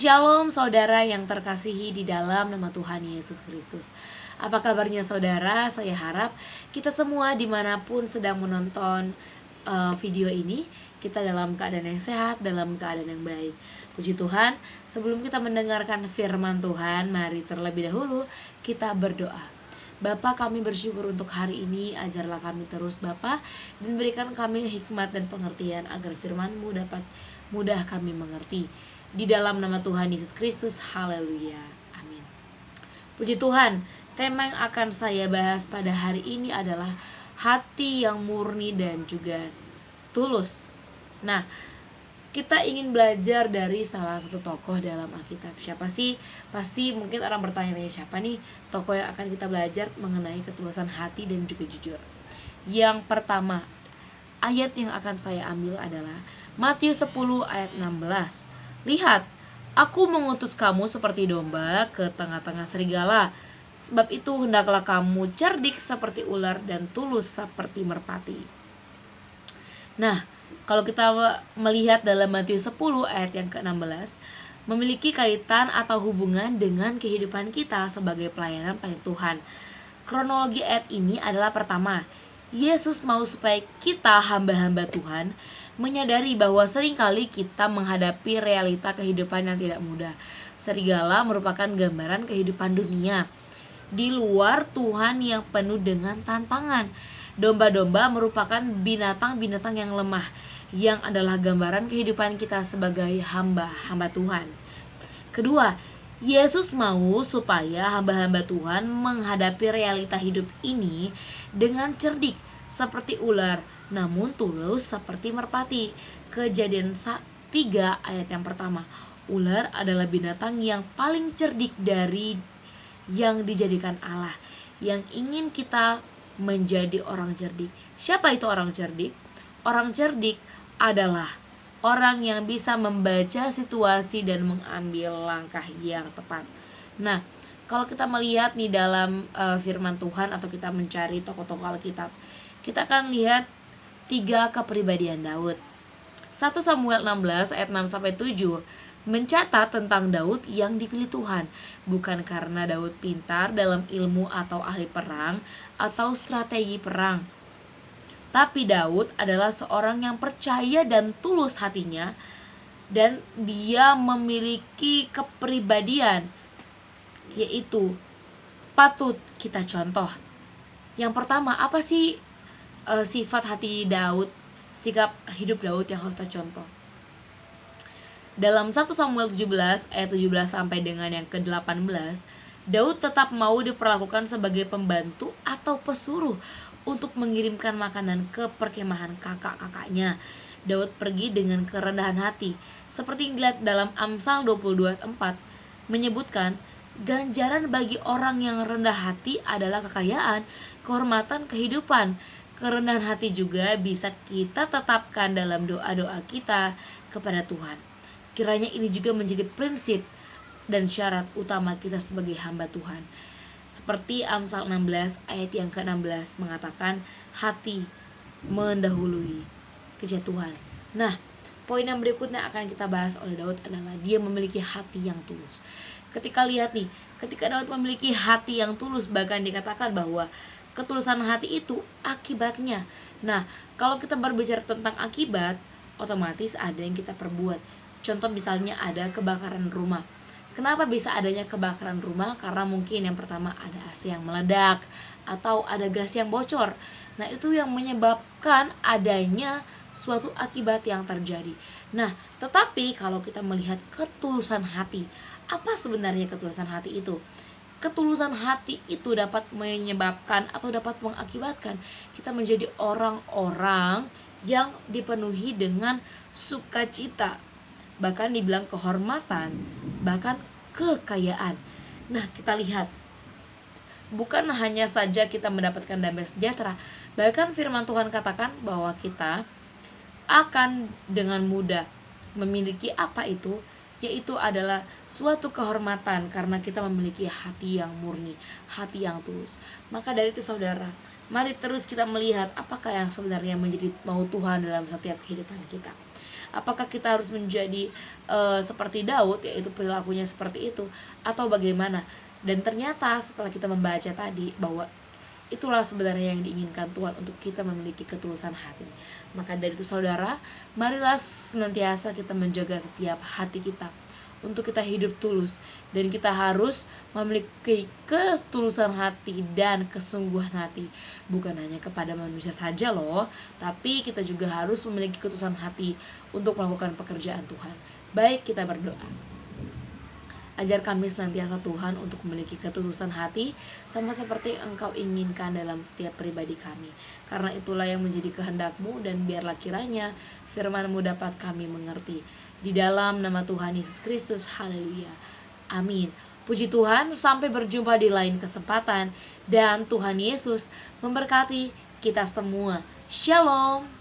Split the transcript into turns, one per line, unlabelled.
Shalom saudara yang terkasihi di dalam nama Tuhan Yesus Kristus. Apa kabarnya saudara? Saya harap kita semua dimanapun sedang menonton video ini, kita dalam keadaan yang sehat, dalam keadaan yang baik. Puji Tuhan, sebelum kita mendengarkan firman Tuhan, mari terlebih dahulu kita berdoa. Bapa, kami bersyukur untuk hari ini, ajarlah kami terus Bapa, dan berikan kami hikmat dan pengertian agar firman-Mu dapat mudah kami mengerti. Di dalam nama Tuhan Yesus Kristus, haleluya, amin. Puji Tuhan, tema yang akan saya bahas pada hari ini adalah hati yang murni dan juga tulus. Nah, kita ingin belajar dari salah satu tokoh dalam Alkitab. Siapa sih? Pasti mungkin orang bertanya, siapa nih tokoh yang akan kita belajar mengenai ketulusan hati dan juga jujur. Yang pertama, ayat yang akan saya ambil adalah Matius 10 ayat 16. Lihat, aku mengutus kamu seperti domba ke tengah-tengah serigala. Sebab itu hendaklah kamu cerdik seperti ular dan tulus seperti merpati. Nah, kalau kita melihat dalam Matius 10 ayat yang ke-16, memiliki kaitan atau hubungan dengan kehidupan kita sebagai pelayanan Tuhan. Kronologi ayat ini adalah pertama, Yesus mau supaya kita hamba-hamba Tuhan menyadari bahwa seringkali kita menghadapi realita kehidupan yang tidak mudah. Serigala merupakan gambaran kehidupan dunia di luar Tuhan yang penuh dengan tantangan. Domba-domba merupakan binatang-binatang yang lemah, yang adalah gambaran kehidupan kita sebagai hamba-hamba Tuhan. Kedua, Yesus mau supaya hamba-hamba Tuhan menghadapi realita hidup ini dengan cerdik seperti ular, namun tulus seperti merpati. Kejadian 3 ayat yang pertama. Ular adalah binatang yang paling cerdik dari yang dijadikan Allah, yang ingin kita menjadi orang cerdik. Siapa itu orang cerdik? Orang cerdik adalah orang yang bisa membaca situasi dan mengambil langkah yang tepat. Nah, kalau kita melihat nih dalam firman Tuhan atau kita mencari tokoh-tokoh Alkitab, kita akan lihat 3 kepribadian Daud. 1 Samuel 16 ayat 6-7 mencatat tentang Daud yang dipilih Tuhan, bukan karena Daud pintar dalam ilmu atau ahli perang atau strategi perang. Tapi Daud adalah seorang yang percaya dan tulus hatinya, dan dia memiliki kepribadian yaitu patut kita contoh. Yang pertama, apa sih sifat hati Daud, sikap hidup Daud yang harus kita contoh? Dalam 1 Samuel 17 ayat 17 sampai dengan yang ke-18, Daud tetap mau diperlakukan sebagai pembantu atau pesuruh untuk mengirimkan makanan ke perkemahan kakak-kakaknya. Daud pergi dengan kerendahan hati, seperti yang dilihat dalam Amsal 22 ayat 4, menyebutkan ganjaran bagi orang yang rendah hati adalah kekayaan, kehormatan, kehidupan. Kerendahan hati juga bisa kita tetapkan dalam doa-doa kita kepada Tuhan. Kiranya ini juga menjadi prinsip dan syarat utama kita sebagai hamba Tuhan. Seperti Amsal 16 ayat yang ke-16 mengatakan, hati mendahului kejatuhan. Nah, poin yang berikutnya akan kita bahas oleh Daud adalah dia memiliki hati yang tulus. Ketika Daud memiliki hati yang tulus, bahkan dikatakan bahwa ketulusan hati itu akibatnya. Nah, kalau kita berbicara tentang akibat, otomatis ada yang kita perbuat. Contoh misalnya ada kebakaran rumah. Kenapa bisa adanya kebakaran rumah? Karena mungkin yang pertama ada AC yang meledak atau ada gas yang bocor. Nah, itu yang menyebabkan adanya suatu akibat yang terjadi. Nah, tetapi kalau kita melihat ketulusan hati, apa sebenarnya ketulusan hati itu? Ketulusan hati itu dapat menyebabkan atau dapat mengakibatkan kita menjadi orang-orang yang dipenuhi dengan sukacita, bahkan dibilang kehormatan, bahkan kekayaan. Nah, kita lihat, bukan hanya saja kita mendapatkan damai sejahtera, bahkan firman Tuhan katakan bahwa kita akan dengan mudah memiliki apa itu? yaitu adalah suatu kehormatan karena kita memiliki hati yang murni, hati yang tulus. Maka dari itu saudara, mari terus kita melihat apakah yang sebenarnya menjadi mau Tuhan dalam setiap kehidupan kita. Apakah kita harus menjadi seperti Daud, yaitu perilakunya seperti itu, atau bagaimana? Dan ternyata setelah kita membaca tadi bahwa itulah sebenarnya yang diinginkan Tuhan, untuk kita memiliki ketulusan hati. Maka dari itu saudara, marilah senantiasa kita menjaga setiap hati kita untuk kita hidup tulus. Dan kita harus memiliki ketulusan hati dan kesungguhan hati, bukan hanya kepada manusia saja loh, tapi kita juga harus memiliki ketulusan hati untuk melakukan pekerjaan Tuhan. Baik, kita berdoa. Ajar kami senantiasa Tuhan untuk memiliki ketulusan hati, sama seperti Engkau inginkan dalam setiap pribadi kami. Karena itulah yang menjadi kehendak-Mu, dan biarlah kiranya firman-Mu dapat kami mengerti. Di dalam nama Tuhan Yesus Kristus, haleluya, amin. Puji Tuhan, sampai berjumpa di lain kesempatan, dan Tuhan Yesus memberkati kita semua. Shalom.